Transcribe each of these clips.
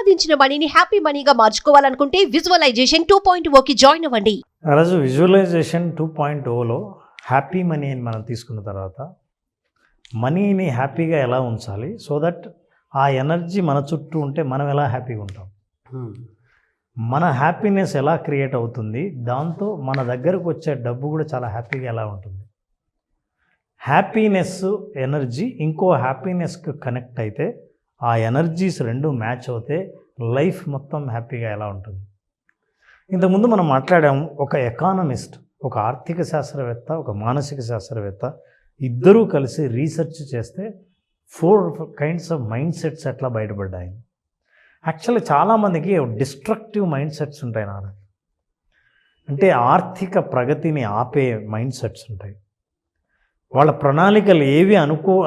సంపాదించిన మనీని హ్యాపీ మనీగా మార్చుకోవాలనుకుంటే విజువలైజేషన్ 2.0కి జాయిన్ అవ్వండి. ఈరోజు విజువలైజేషన్ 2.0లో హ్యాపీ మనీ అని మనం తీసుకున్న తర్వాత మనీని హ్యాపీగా ఎలా ఉంచాలి, సో దట్ ఆ ఎనర్జీ మన చుట్టూ ఉంటే మనం ఎలా హ్యాపీగా ఉంటాం, మన హ్యాపీనెస్ ఎలా క్రియేట్ అవుతుంది, దాంతో మన దగ్గరకు వచ్చే డబ్బు కూడా చాలా హ్యాపీగా ఎలా ఉంటుంది. హ్యాపీనెస్ ఎనర్జీ ఇంకో హ్యాపీనెస్కి కనెక్ట్ అయితే ఆ ఎనర్జీస్ రెండు మ్యాచ్ అవుతే లైఫ్ మొత్తం హ్యాపీగా ఎలా ఉంటుంది. ఇంతకుముందు మనం మాట్లాడాము, ఒక ఎకానమిస్ట్, ఒక ఆర్థిక శాస్త్రవేత్త, ఒక మానసిక శాస్త్రవేత్త ఇద్దరూ కలిసి రీసెర్చ్ చేస్తే 4 కైండ్స్ ఆఫ్ మైండ్ సెట్స్ ఎట్లా బయటపడ్డాయి. యాక్చువల్లీ చాలామందికి డిస్ట్రక్టివ్ మైండ్ సెట్స్ ఉంటాయి అంటే ఆర్థిక ప్రగతిని ఆపే మైండ్ సెట్స్ ఉంటాయి. వాళ్ళ ప్రణాళికలు ఏవి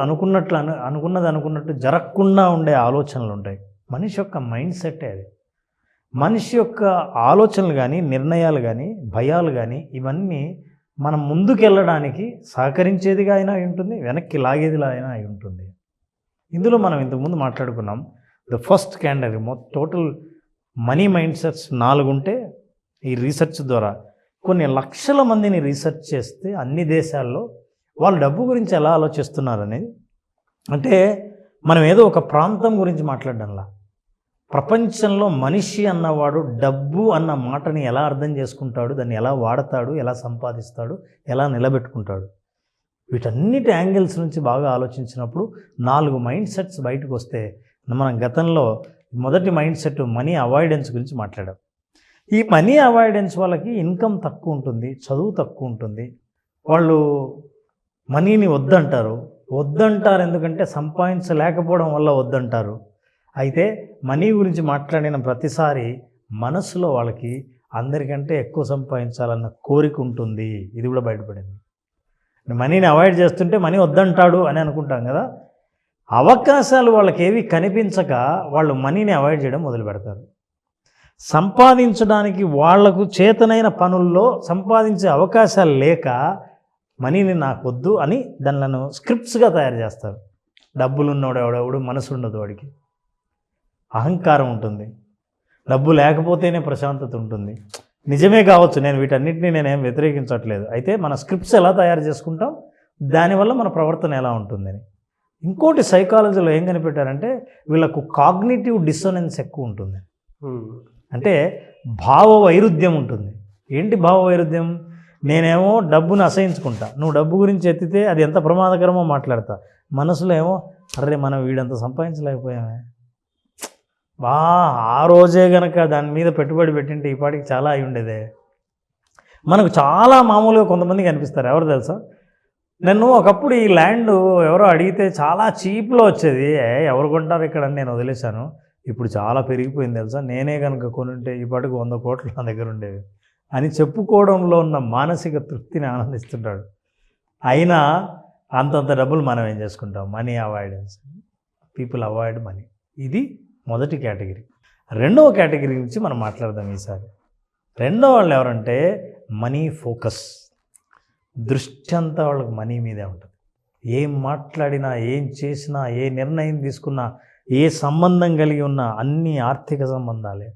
అనుకున్నట్టు జరగకుండా ఉండే ఆలోచనలు ఉంటాయి. మనిషి యొక్క మైండ్ సెట్టే అది. మనిషి యొక్క ఆలోచనలు కానీ, నిర్ణయాలు కానీ, భయాలు కానీ, ఇవన్నీ మనం ముందుకెళ్ళడానికి సహకరించేదిగా అయినా ఉంటుంది, వెనక్కి లాగేదిలా అయినా అయి ఉంటుంది. ఇందులో మనం ఇంతకుముందు మాట్లాడుకున్నాం, the first category total money mind sets 4 ఉంటే ఈ రీసెర్చ్ ద్వారా కొన్ని లక్షల మందిని రీసెర్చ్ చేస్తే అన్ని దేశాల్లో వాళ్ళు డబ్బు గురించి ఎలా ఆలోచిస్తున్నారు అనేది, అంటే మనం ఏదో ఒక ప్రాంతం గురించి మాట్లాడడంలా, ప్రపంచంలో మనిషి అన్నవాడు డబ్బు అన్న మాటని ఎలా అర్థం చేసుకుంటాడు, దాన్ని ఎలా వాడతాడు, ఎలా సంపాదిస్తాడు, ఎలా నిలబెట్టుకుంటాడు, వీటన్నిటి యాంగిల్స్ నుంచి బాగా ఆలోచించినప్పుడు 4 మైండ్ సెట్స్ బయటకు వస్తే, మనం గతంలో మొదటి మైండ్ సెట్ మనీ అవాయిడెన్స్ గురించి మాట్లాడాం. ఈ మనీ అవాయిడెన్స్ వాళ్ళకి ఇన్కమ్ తక్కువ ఉంటుంది, చదువు తక్కువ ఉంటుంది, వాళ్ళు మనీని వద్దంటారు ఎందుకంటే సంపాదించలేకపోవడం వల్ల వద్దంటారు. అయితే మనీ గురించి మాట్లాడిన ప్రతిసారి మనసులో వాళ్ళకి అందరికంటే ఎక్కువ సంపాదించాలన్న కోరిక ఉంటుంది. ఇది కూడా బయటపడింది. మనీని అవాయిడ్ చేస్తుంటే మనీ వద్దంటాడు అని అనుకుంటాం కదా, అవకాశాలు వాళ్ళకి ఏవి కనిపించక వాళ్ళు మనీని అవాయిడ్ చేయడం మొదలు పెడతారు. సంపాదించడానికి వాళ్లకు చేతనైన పనుల్లో సంపాదించే అవకాశాలు లేక మనీని నాకు వద్దు అని దానిలను స్క్రిప్ట్స్గా తయారు చేస్తారు. డబ్బులున్నోడు ఎవడెవడు మనసు ఉండదు, వాడికి అహంకారం ఉంటుంది, డబ్బు లేకపోతేనే ప్రశాంతత ఉంటుంది. నిజమే కావచ్చు, నేను వీటన్నిటిని నేనేం వ్యతిరేకించట్లేదు. అయితే మన స్క్రిప్ట్స్ ఎలా తయారు చేసుకుంటాం, దానివల్ల మన ప్రవర్తన ఎలా ఉంటుందని. ఇంకోటి సైకాలజీలో ఏం కనిపెట్టారంటే, వీళ్ళకు కాగ్నిటివ్ డిస్సోనెన్స్ ఎక్కువ ఉంటుంది. అంటే భావ వైరుధ్యం ఉంటుంది. ఏంటి భావ వైరుధ్యం? నేనేమో డబ్బును అసహించుకుంటా, నువ్వు డబ్బు గురించి ఎత్తితే అది ఎంత ప్రమాదకరమో మాట్లాడతా. మనసులో ఏమో అర్రే మనం వీడంత సంపాదించలేకపోయామే, ఆ రోజే కనుక దాని మీద పెట్టుబడి పెట్టింటే ఈ పాటికి చాలా అయి ఉండేదే. మనకు చాలా మామూలుగా కొంతమందికి అనిపిస్తారు. ఎవరు తెలుసా, నన్ను ఒకప్పుడు ఈ ల్యాండ్ ఎవరో అడిగితే చాలా చీప్లో వచ్చేది, ఎవరు కొంటారు ఇక్కడ అని నేను వదిలేశాను, ఇప్పుడు చాలా పెరిగిపోయింది తెలుసా, నేనే కనుక కొనుంటే ఈ పాటికి 100 కోట్లు నా దగ్గర ఉండేవి అని చెప్పుకోవడంలో ఉన్న మానసిక తృప్తిని ఆనందిస్తుంటాడు. అయినా అంతంత డబ్బులు మనం ఏం చేసుకుంటాం, money avoidance, people avoid money. ఇది మొదటి కేటగిరీ. రెండవ కేటగిరీ గురించి మనం మాట్లాడదాం ఈసారి. రెండో వాళ్ళు ఎవరంటే మనీ ఫోకస్. దృష్టి అంతా వాళ్ళకి మనీ మీదే ఉంటుంది. ఏం మాట్లాడినా, ఏం చేసినా, ఏ నిర్ణయం తీసుకున్నా, ఏ సంబంధం కలిగి ఉన్నా అన్నీ ఆర్థిక సంబంధాలే.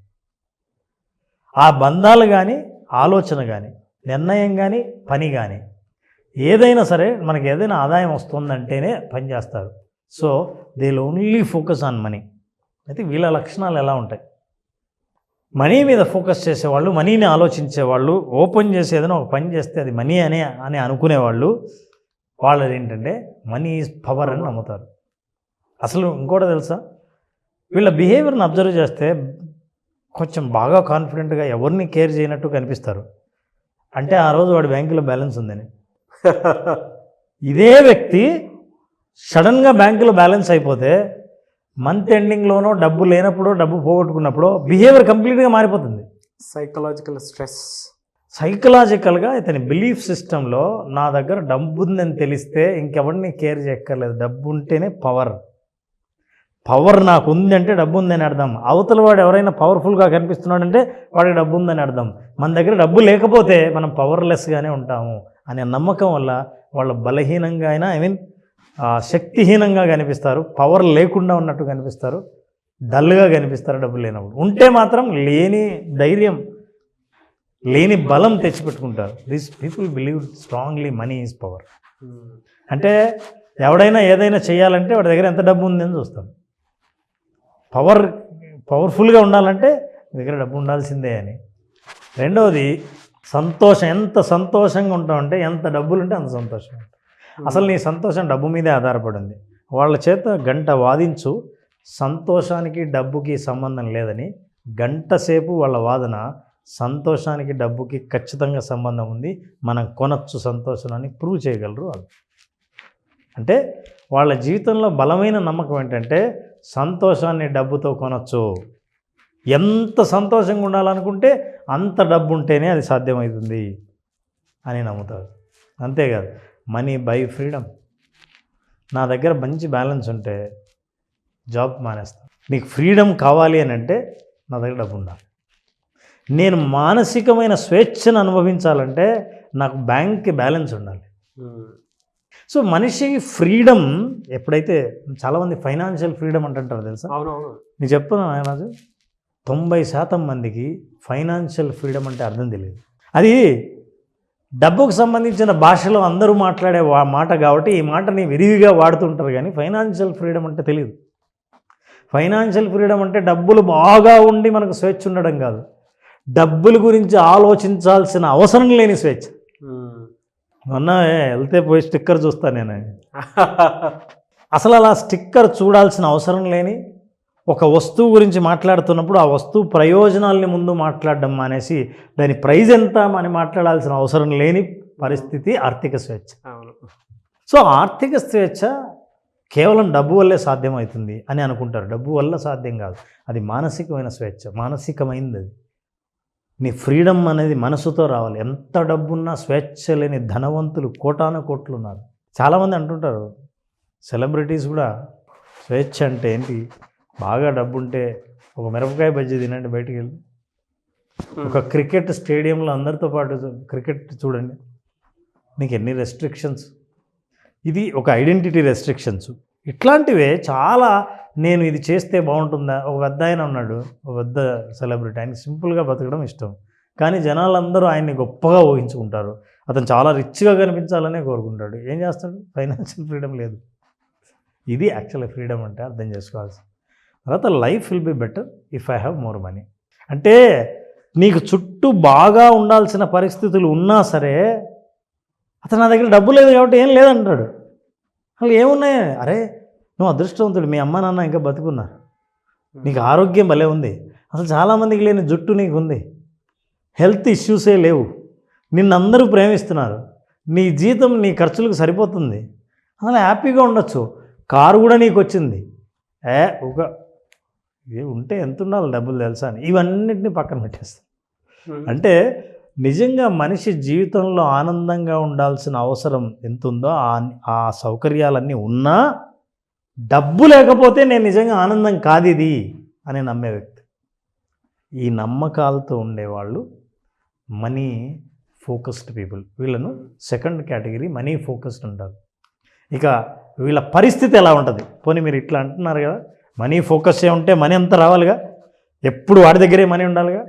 ఆ బంధాలు కానీ, ఆలోచన కానీ, నిర్ణయం కానీ, పని కానీ, ఏదైనా సరే మనకి ఏదైనా ఆదాయం వస్తుందంటేనే పని చేస్తారు. So they will only focus on money. అయితే వీళ్ళ లక్షణాలు ఎలా ఉంటాయి? మనీ మీద ఫోకస్ చేసేవాళ్ళు, మనీని ఆలోచించేవాళ్ళు, ఓపెన్ చేసి ఏదైనా ఒక పని చేస్తే అది మనీ అని అనుకునేవాళ్ళు, వాళ్ళది ఏంటంటే మనీ ఈజ్ పవర్ అని నమ్ముతారు. అసలు ఇంకోటి తెలుసా, వీళ్ళ బిహేవియర్ని అబ్జర్వ్ చేస్తే కొంచెం బాగా కాన్ఫిడెంట్గా ఎవరిని కేర్ చేయనట్టు కనిపిస్తారు. అంటే ఆ రోజు వాడి బ్యాంకులో బ్యాలెన్స్ ఉందని. ఇదే వ్యక్తి సడన్గా బ్యాంకులో బ్యాలెన్స్ అయిపోతే మంత్ ఎండింగ్లోనో డబ్బు లేనప్పుడు, డబ్బు పోగొట్టుకున్నప్పుడు బిహేవియర్ కంప్లీట్గా మారిపోతుంది. Psychological stress. సైకలాజికల్గా ఇతని బిలీఫ్ సిస్టంలో నా దగ్గర డబ్బు ఉందని తెలిస్తే ఇంకెవరిని కేర్ చేయక్కర్లేదు, డబ్బు ఉంటేనే పవర్ నాకు ఉంది అంటే డబ్బు ఉందని అర్థం. అవతల వాడు ఎవరైనా పవర్ఫుల్గా కనిపిస్తున్నాడంటే వాడికి డబ్బు ఉందని అర్థం. మన దగ్గర డబ్బు లేకపోతే మనం పవర్లెస్గానే ఉంటాము అనే నమ్మకం వల్ల వాళ్ళ బలహీనంగా అయినా శక్తిహీనంగా కనిపిస్తారు, పవర్ లేకుండా ఉన్నట్టు కనిపిస్తారు. డల్గా కనిపిస్తారు డబ్బులు లేనప్పుడు. ఉంటే మాత్రం లేని ధైర్యం, లేని బలం తెచ్చిపెట్టుకుంటారు. This people believe strongly money is power. అంటే ఎవడైనా ఏదైనా చేయాలంటే వాడి దగ్గర ఎంత డబ్బు ఉందని చూస్తాడు. పవర్ఫుల్గా ఉండాలంటే మీ దగ్గర డబ్బు ఉండాల్సిందే అని. రెండవది సంతోషం. ఎంత సంతోషంగా ఉంటామంటే ఎంత డబ్బులు ఉంటే అంత సంతోషం. అసలు నీ సంతోషం డబ్బు మీదే ఆధారపడింది. వాళ్ళ చేత గంట వాదించు, సంతోషానికి డబ్బుకి సంబంధం లేదని. గంట సేపు వాళ్ళ వాదన సంతోషానికి డబ్బుకి ఖచ్చితంగా సంబంధం ఉంది, మనం కొనచ్చు సంతోషాన్ని ప్రూవ్ చేయగలరు వాళ్ళు. అంటే వాళ్ళ జీవితంలో బలమైన నమ్మకం ఏంటంటే సంతోషాన్ని డబ్బుతో కొనచ్చు. ఎంత సంతోషంగా ఉండాలనుకుంటే అంత డబ్బు ఉంటేనే అది సాధ్యమవుతుంది అని నమ్ముతారు. అంతేకాదు మనీ బై ఫ్రీడమ్. నా దగ్గర మంచి బ్యాలెన్స్ ఉంటే జాబ్ మానేస్తాను. నీకు ఫ్రీడమ్ కావాలి అని అంటే నా దగ్గర డబ్బు ఉండాలి. నేను మానసికమైన స్వేచ్ఛను అనుభవించాలంటే నాకు బ్యాంక్కి బ్యాలెన్స్ ఉండాలి. సో మనిషి ఫ్రీడమ్ ఎప్పుడైతే, చాలామంది ఫైనాన్షియల్ ఫ్రీడమ్ అంటుంటారు తెలుసా? అవునవును. నేను చెప్తున్నాను రాజు, 90% మందికి ఫైనాన్షియల్ ఫ్రీడమ్ అంటే అర్థం తెలియదు. అది డబ్బుకు సంబంధించిన భాషలో అందరూ మాట్లాడే మాట కాబట్టి ఈ మాటని విరివిగా వాడుతుంటారు, కానీ ఫైనాన్షియల్ ఫ్రీడమ్ అంటే తెలియదు. ఫైనాన్షియల్ ఫ్రీడమ్ అంటే డబ్బులు బాగా ఉండి మనకు స్వేచ్ఛ ఉండడం కాదు, డబ్బుల గురించి ఆలోచించాల్సిన అవసరం లేని స్వేచ్ఛ. మొన్న వెళ్తే పోయి స్టిక్కర్ చూస్తాను నేను. అసలు అలా స్టిక్కర్ చూడాల్సిన అవసరం లేని ఒక వస్తువు గురించి మాట్లాడుతున్నప్పుడు ఆ వస్తువు ప్రయోజనాల్ని ముందు మాట్లాడడం మానేసి దాని ప్రైజ్ ఎంత అని మాట్లాడాల్సిన అవసరం లేని పరిస్థితి ఆర్థిక స్వేచ్ఛ. సో ఆర్థిక స్వేచ్ఛ కేవలం డబ్బు వల్లే సాధ్యమవుతుంది అని అనుకుంటారు. డబ్బు వల్ల సాధ్యం కాదు, అది మానసికమైన స్వేచ్ఛ, మానసికమైంది అది. నీ ఫ్రీడమ్ అనేది మనసుతో రావాలి. ఎంత డబ్బున్నా స్వేచ్ఛ లేని ధనవంతులు కోటాను కోట్లు ఉన్నారు. చాలామంది అంటుంటారు, సెలబ్రిటీస్ కూడా స్వేచ్ఛ అంటే ఏంటి, బాగా డబ్బు ఉంటే ఒక మిరపకాయ బజ్జీ తినండి బయటికి వెళ్ళి, ఒక క్రికెట్ స్టేడియంలో అందరితో పాటు క్రికెట్ చూడండి, నీకు ఎన్ని రెస్ట్రిక్షన్స్. ఇది ఒక ఐడెంటిటీ రెస్ట్రిక్షన్స్. ఇట్లాంటివే చాలా. నేను ఇది చేస్తే బాగుంటుందా, ఒక పెద్ద ఆయన ఉన్నాడు, ఒక పెద్ద సెలబ్రిటీ, ఆయనకి సింపుల్గా బతకడం ఇష్టం, కానీ జనాలందరూ ఆయన్ని గొప్పగా ఊహించుకుంటారు. అతను చాలా రిచ్గా కనిపించాలనే కోరుకుంటాడు. ఏం చేస్తాడు? ఫైనాన్షియల్ ఫ్రీడమ్ లేదు. ఇది యాక్చువల్ ఫ్రీడమ్ అంటే అర్థం చేసుకోవాల్సి. తర్వాత life will be better if I have more money. అంటే నీకు చుట్టూ బాగా ఉండాల్సిన పరిస్థితులు ఉన్నా సరే అతను నా దగ్గర డబ్బు లేదు కాబట్టి ఏం లేదంటాడు. అసలు ఏమున్నాయి? అరే నువ్వు అదృష్టవంతుడు, మీ అమ్మ నాన్న ఇంకా బతుకున్నారు, నీకు ఆరోగ్యం భలే ఉంది, అసలు చాలామందికి లేని జుట్టు నీకు ఉంది, హెల్త్ ఇష్యూసే లేవు, నిన్నందరూ ప్రేమిస్తున్నారు, నీ జీతం నీ ఖర్చులకు సరిపోతుంది, అసలు హ్యాపీగా ఉండొచ్చు, కారు కూడా నీకు వచ్చింది. ఒక ఉంటే ఎంత ఉండాలి డబ్బులు తెలుసా అని ఇవన్నిటిని పక్కన పెట్టేస్తాను. అంటే నిజంగా మనిషి జీవితంలో ఆనందంగా ఉండాల్సిన అవసరం ఎంత ఉందో ఆ సౌకర్యాలన్నీ ఉన్నా డబ్బు లేకపోతే నేను నిజంగా ఆనందం కాదు ఇది అని నమ్మే వ్యక్తి. ఈ నమ్మకాలతో ఉండేవాళ్ళు మనీ ఫోకస్డ్ పీపుల్. వీళ్ళను సెకండ్ కేటగిరీ, మనీ ఫోకస్డ్ ఉంటారు. ఇక వీళ్ళ పరిస్థితి ఎలా ఉంటుంది? పోనీ మీరు ఇట్లా అంటున్నారు కదా, మనీ ఫోకస్ ఉంటే మనీ అంతా రావాలిగా, ఎప్పుడు వాడి దగ్గరే మనీ ఉండాలిగా,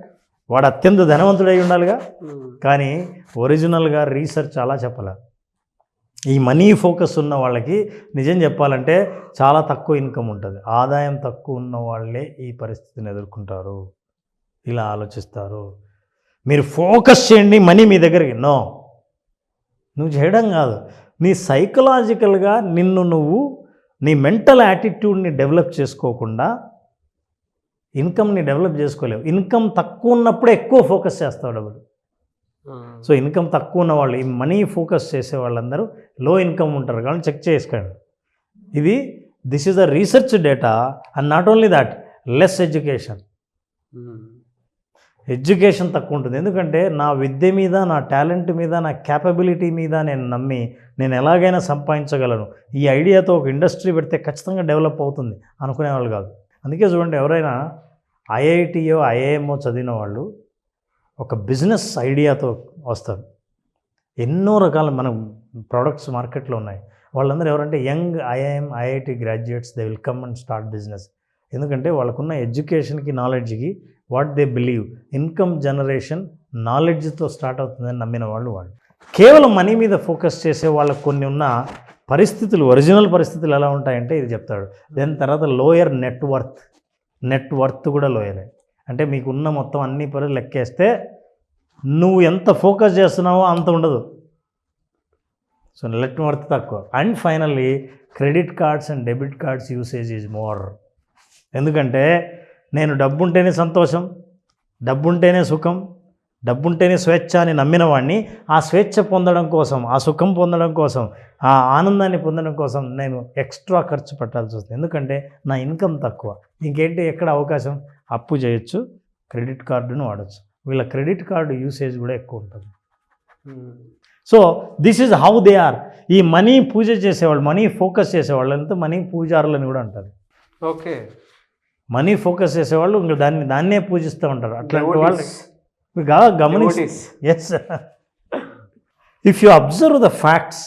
వాడు అత్యంత ధనవంతుడై ఉండాలిగా. కానీ ఒరిజినల్గా రీసెర్చ్ అలా చెప్పాలి. ఈ మనీ ఫోకస్ ఉన్న వాళ్ళకి నిజం చెప్పాలంటే చాలా తక్కువ ఇన్కమ్ ఉంటుంది. ఆదాయం తక్కువ ఉన్న వాళ్ళే ఈ పరిస్థితిని ఎదుర్కొంటారు, ఇలా ఆలోచిస్తారు. మీరు ఫోకస్ చేయండి మనీ మీ దగ్గరికి. నో, నువ్వు చేయడం కాదు, నీ సైకలాజికల్గా నువ్వు నీ మెంటల్ యాటిట్యూడ్ని డెవలప్ చేసుకోకుండా ఇన్కమ్ని డెవలప్ చేసుకోలేవు. ఇన్కమ్ తక్కువ ఉన్నప్పుడే ఎక్కువ ఫోకస్ చేస్తావు డబ్బులు. సో ఇన్కమ్ తక్కువ ఉన్న వాళ్ళు, ఈ మనీ ఫోకస్ చేసే వాళ్ళందరూ లో ఇన్కమ్ ఉంటారు, కానీ చెక్ చేసుకోండి. This is a research data. And not only that, less education. Education తక్కువ ఉంటుంది. ఎందుకంటే నా విద్య మీద, నా టాలెంట్ మీద, నా క్యాపబిలిటీ మీద నేను నమ్మి నేను ఎలాగైనా సంపాదించగలను, ఈ ఐడియాతో ఒక ఇండస్ట్రీ పెడితే ఖచ్చితంగా డెవలప్ అవుతుంది అనుకునేవాళ్ళు కాదు. అందుకే చూడండి, ఎవరైనా ఐఐటియో ఐఐఎంఓ చదివిన వాళ్ళు ఒక బిజినెస్ ఐడియాతో వస్తారు. ఎన్నో రకాల మన ప్రోడక్ట్స్ మార్కెట్లో ఉన్నాయి. వాళ్ళందరూ ఎవరంటే young IIM IIT graduates. They will come and start business. ఎందుకంటే వాళ్ళకున్న ఎడ్యుకేషన్కి నాలెడ్జ్కి what they believe income generation నాలెడ్జ్తో స్టార్ట్ అవుతుందని నమ్మిన వాళ్ళు కేవలం మనీ మీద ఫోకస్ చేసే వాళ్ళకు కొన్ని ఉన్న పరిస్థితులు, ఒరిజినల్ పరిస్థితులు ఎలా ఉంటాయంటే ఇది చెప్తాడు. దాని తర్వాత లోయర్ నెట్ వర్త్ కూడా లోయరే. అంటే మీకున్న మొత్తం అన్ని లెక్కేస్తే నువ్వు ఎంత ఫోకస్ చేస్తున్నావో అంత ఉండదు. సో నెట్ వర్త్ తక్కువ. And finally credit cards and debit cards usage is more. ఎందుకంటే నేను డబ్బు ఉంటేనే సంతోషం, డబ్బు ఉంటేనే సుఖం, డబ్బు ఉంటేనే స్వేచ్ఛ అని నమ్మిన వాడిని ఆ స్వేచ్ఛ పొందడం కోసం, ఆ సుఖం పొందడం కోసం, ఆ ఆనందాన్ని పొందడం కోసం నేను ఎక్స్ట్రా ఖర్చు పెట్టాల్సి వస్తుంది. ఎందుకంటే నా ఇన్కమ్ తక్కువ. ఇంకేంటి ఎక్కడ అవకాశం? అప్పు చేయొచ్చు, క్రెడిట్ కార్డును వాడచ్చు. వీళ్ళ క్రెడిట్ కార్డు యూసేజ్ కూడా ఎక్కువ ఉంటుంది. So this is how they are. ఈ మనీ పూజ చేసేవాళ్ళు, మనీ ఫోకస్ చేసేవాళ్ళు అంతా మనీ పూజారులని కూడా అంటారు. ఓకే, మనీ ఫోకస్ చేసేవాళ్ళు ఇంకా దాన్నే పూజిస్తూ ఉంటారు. అట్లాంటి వాళ్ళు గమనించి yes, if you observe the facts,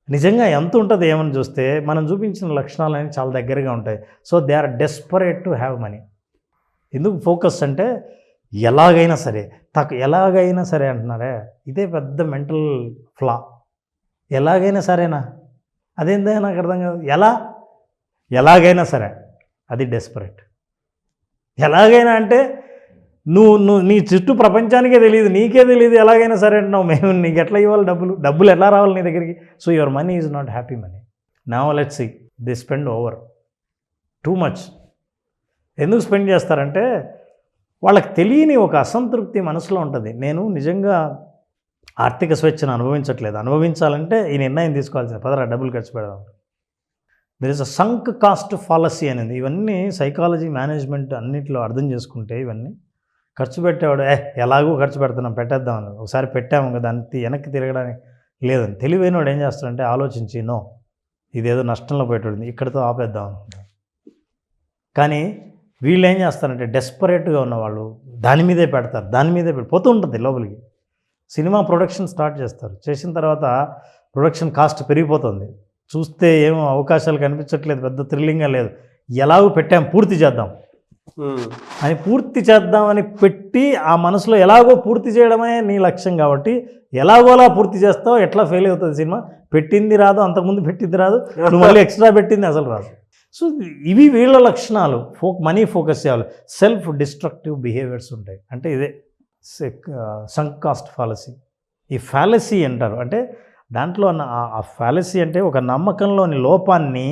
నిజంగా ఎంత ఉంటుంది ఏమని చూస్తే మనం చూపించిన లక్షణాలు అనేవి చాలా దగ్గరగా ఉంటాయి. So they are desperate to have money. ఎందుకు ఫోకస్ అంటే ఎలాగైనా సరే అంటున్నారే, ఇదే పెద్ద మెంటల్ ఫ్లా. ఎలాగైనా సరేనా, అదేందా నాకు అర్థం కాదు. ఎలాగైనా సరే అది డెస్పరేట్. ఎలాగైనా అంటే నువ్వు నీ చుట్టూ ప్రపంచానికే తెలియదు, నీకే తెలియదు, ఎలాగైనా సరే అంటున్నావు. మేము నీకు ఎట్లా ఇవ్వాలి డబ్బులు ఎట్లా రావాలి నీ దగ్గరికి? So your money is not happy money. Now let's see, they spend over too much. ఎందుకు స్పెండ్ చేస్తారంటే వాళ్ళకి తెలియని ఒక అసంతృప్తి మనసులో ఉంటుంది. నేను నిజంగా ఆర్థిక స్వేచ్ఛను అనుభవించాలంటే ఈ నిర్ణయం తీసుకోవాల్సింది, పదరా డబ్బులు ఖర్చు పెడదాం. There is a sunk cost fallacy అనేది. ఇవన్నీ సైకాలజీ, మేనేజ్మెంట్ అన్నింటిలో అర్థం చేసుకుంటే ఇవన్నీ ఖర్చు పెట్టేవాడు ఎలాగో ఖర్చు పెడుతున్నాం పెట్టేద్దాం అని, ఒకసారి పెట్టాము కదా దాన్ని వెనక్కి తిరగడానికి లేదని తెలివైన వాడు ఏం చేస్తాడంటే ఆలోచించి నో ఇదేదో నష్టంలో పెట్టాడు ఇక్కడితో ఆపేద్దాం అనుకుంటారు. కానీ వీళ్ళు ఏం చేస్తారంటే డెస్పరేట్గా ఉన్నవాళ్ళు దాని మీదే పెడతారు, పోతూ ఉంటుంది లోపలికి. సినిమా ప్రొడక్షన్ స్టార్ట్ చేస్తారు, చేసిన తర్వాత ప్రొడక్షన్ కాస్ట్ పెరిగిపోతుంది, చూస్తే ఏమో అవకాశాలు కనిపించట్లేదు, పెద్ద థ్రిల్లింగ్గా లేదు, ఎలాగో పెట్టాం పూర్తి చేద్దామని పెట్టి ఆ మనసులో ఎలాగో పూర్తి చేయడమే నీ లక్ష్యం కాబట్టి ఎలాగోలా పూర్తి చేస్తావు, ఎట్లా ఫెయిల్ అవుతుంది సినిమా. పెట్టింది రాదు, అంతకుముందు పెట్టింది రాదు, నువ్వు మళ్ళీ ఎక్స్ట్రా పెట్టింది అసలు రాదు. సో ఇవి వీళ్ళ లక్షణాలు. మనీ ఫోకస్ చేయాలి. సెల్ఫ్ డిస్ట్రక్టివ్ బిహేవియర్స్ ఉంటాయి. అంటే ఇదే సంక్ కాస్ట్ ఫాలసీ. ఈ ఫాలసీ అంటారు. అంటే దాంట్లో ఆ ఫాలసీ అంటే ఒక నమ్మకంలోని లోపాన్ని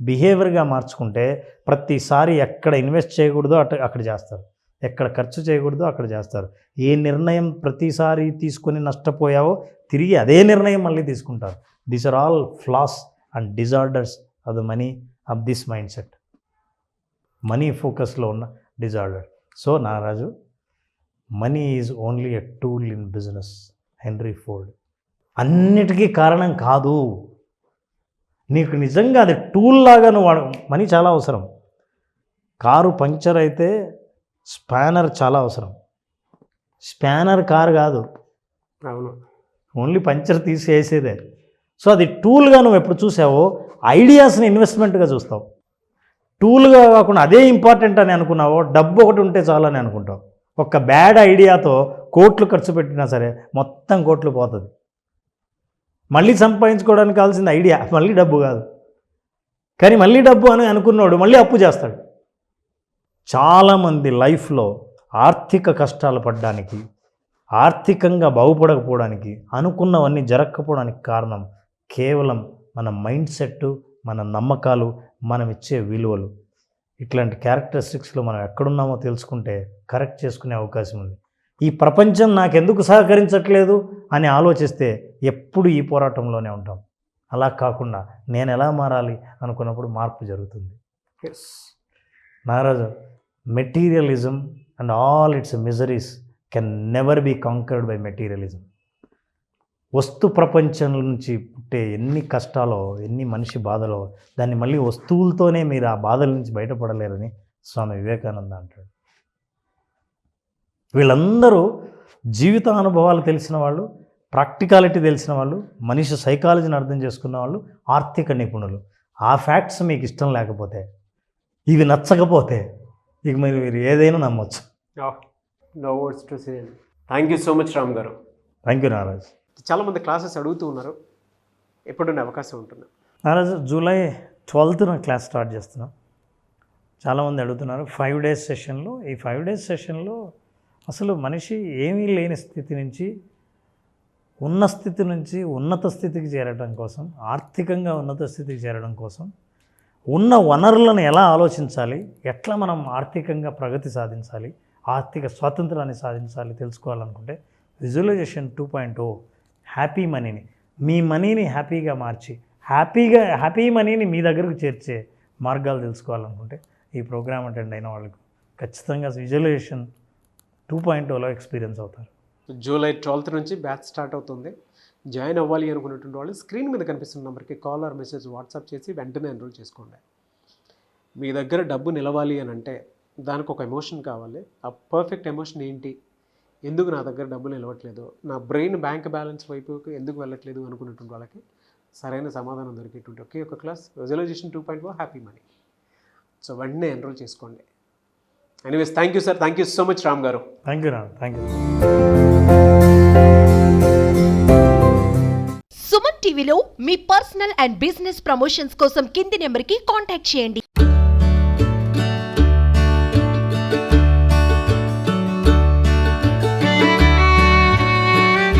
బిహేవియర్గా మార్చుకుంటే ప్రతిసారి ఎక్కడ ఇన్వెస్ట్ చేయకూడదో అక్కడ చేస్తారు, ఎక్కడ ఖర్చు చేయకూడదో అక్కడ చేస్తారు. ఏ నిర్ణయం ప్రతిసారి తీసుకొని నష్టపోయావో తిరిగి అదే నిర్ణయం మళ్ళీ తీసుకుంటారు. These are all flaws and disorders of the money of this mindset. Money ఫోకస్లో ఉన్న disorder. So Naraju, money is only a tool in business. Henry Ford. అన్నిటికీ కారణం కాదు, నీకు నిజంగా అది టూల్ లాగా నువ్వు మనీ చాలా అవసరం. కారు పంక్చర్ అయితే స్పానర్ చాలా అవసరం. స్పానర్ కారు కాదు, అవును, ఓన్లీ పంక్చర్ తీసేసేదే. సో అది టూల్గా నువ్వు ఎప్పుడు చూసావో ఐడియాస్ని ఇన్వెస్ట్మెంట్గా చూస్తావు. టూల్గా కాకుండా అదే ఇంపార్టెంట్ అని అనుకున్నావో డబ్బు ఒకటి ఉంటే చాలు అని అనుకుంటావు. ఒక బ్యాడ్ ఐడియాతో కోట్లు ఖర్చు పెట్టినా సరే మొత్తం కోట్లు పోతుంది. మళ్ళీ సంపాదించుకోవడానికి కావాల్సిన ఐడియా, మళ్ళీ డబ్బు కాదు. కానీ మళ్ళీ డబ్బు అని అనుకున్నాడు మళ్ళీ అప్పు చేస్తాడు. చాలామంది లైఫ్లో ఆర్థిక కష్టాలు పడడానికి, ఆర్థికంగా బాగుపడకపోవడానికి, అనుకున్నవన్నీ జరగకపోవడానికి కారణం కేవలం మన మైండ్ సెట్, మన నమ్మకాలు, మనం ఇచ్చే విలువలు. ఇట్లాంటి క్యారెక్టరిస్టిక్స్లో మనం ఎక్కడున్నామో తెలుసుకుంటే కరెక్ట్ చేసుకునే అవకాశం ఉంది. ఈ ప్రపంచం నాకెందుకు సహకరించట్లేదు అని ఆలోచిస్తే ఎప్పుడు ఈ పోరాటంలోనే ఉంటాం. అలా కాకుండా నేను ఎలా మారాలి అనుకున్నప్పుడు మార్పు జరుగుతుంది. Naraju, materialism and all its miseries can never be conquered by materialism. వస్తు ప్రపంచం నుంచి పుట్టే ఎన్ని కష్టాలో, ఎన్ని మనిషి బాధలో, దాన్ని మళ్ళీ వస్తువులతోనే మీరు ఆ బాధల నుంచి బయటపడలేరని స్వామి వివేకానంద అంటాడు. వీళ్ళందరూ జీవిత అనుభవాలు తెలిసిన వాళ్ళు, ప్రాక్టికాలిటీ తెలిసిన వాళ్ళు, మనిషి సైకాలజీని అర్థం చేసుకున్న వాళ్ళు, ఆర్థిక నిపుణులు. ఆ ఫ్యాక్ట్స్ మీకు ఇష్టం లేకపోతే ఇవి నచ్చకపోతే ఇక మీరు ఏదైనా నమ్మొచ్చు. No words to say. Thank you so much Ram garu. Thank you Naraj. చాలామంది క్లాసెస్ అడుగుతూ ఉన్నారు, ఎప్పుడున్న అవకాశం ఉంటుంది? నారాజ్ జూలై 12th క్లాస్ స్టార్ట్ చేస్తున్నాం. చాలామంది అడుగుతున్నారు 5 days సెషన్లో. ఈ 5 days సెషన్లో అసలు మనిషి ఏమీ లేని స్థితి నుంచి ఉన్న స్థితి నుంచి ఉన్నత స్థితికి చేరడం కోసం, ఆర్థికంగా ఉన్నత స్థితికి చేరడం కోసం ఉన్న వనరులను ఎలా ఆలోచించాలి, ఎట్లా మనం ఆర్థికంగా ప్రగతి సాధించాలి, ఆర్థిక స్వాతంత్రాన్ని సాధించాలి తెలుసుకోవాలనుకుంటే విజువలైజేషన్ 2.0 హ్యాపీ మనీని, మీ మనీని హ్యాపీగా మార్చి హ్యాపీ మనీని మీ దగ్గరకు చేర్చే మార్గాలు తెలుసుకోవాలనుకుంటే ఈ ప్రోగ్రామ్ అటెండ్ అయిన వాళ్ళకు ఖచ్చితంగా విజువలైజేషన్ 2.0లో ఎక్స్పీరియన్స్ అవుతారు. జూలై 12th నుంచి బ్యాచ్ స్టార్ట్ అవుతుంది. జాయిన్ అవ్వాలి అనుకున్నటువంటి వాళ్ళు స్క్రీన్ మీద కనిపిస్తున్న నెంబర్కి కాల్ ఆర్ మెసేజ్ వాట్సాప్ చేసి వెంటనే ఎన్రోల్ చేసుకోండి. మీ దగ్గర డబ్బు నిలవాలి అని అంటే దానికి ఒక ఎమోషన్ కావాలి. ఆ పర్ఫెక్ట్ ఎమోషన్ ఏంటి, ఎందుకు నా దగ్గర డబ్బులు నిలవట్లేదు, నా బ్రెయిన్ బ్యాంక్ బ్యాలెన్స్ వైపుకి ఎందుకు వెళ్ళట్లేదు అనుకున్నటువంటి వాళ్ళకి సరైన సమాధానం దొరికేటువంటి ఒకే ఒక class visualisation 2.0 happy money. So వెంటనే ఎన్రోల్ చేసుకోండి. Anyways thank you sir. Thank you so much Ram garu. Thank you నాన్న. Thank you. సుమన్ టీవీలో మీ పర్సనల్ అండ్ బిజినెస్ ప్రమోషన్స్ కోసం కింది నెంబర్కి కాంటాక్ట్ చేయండి.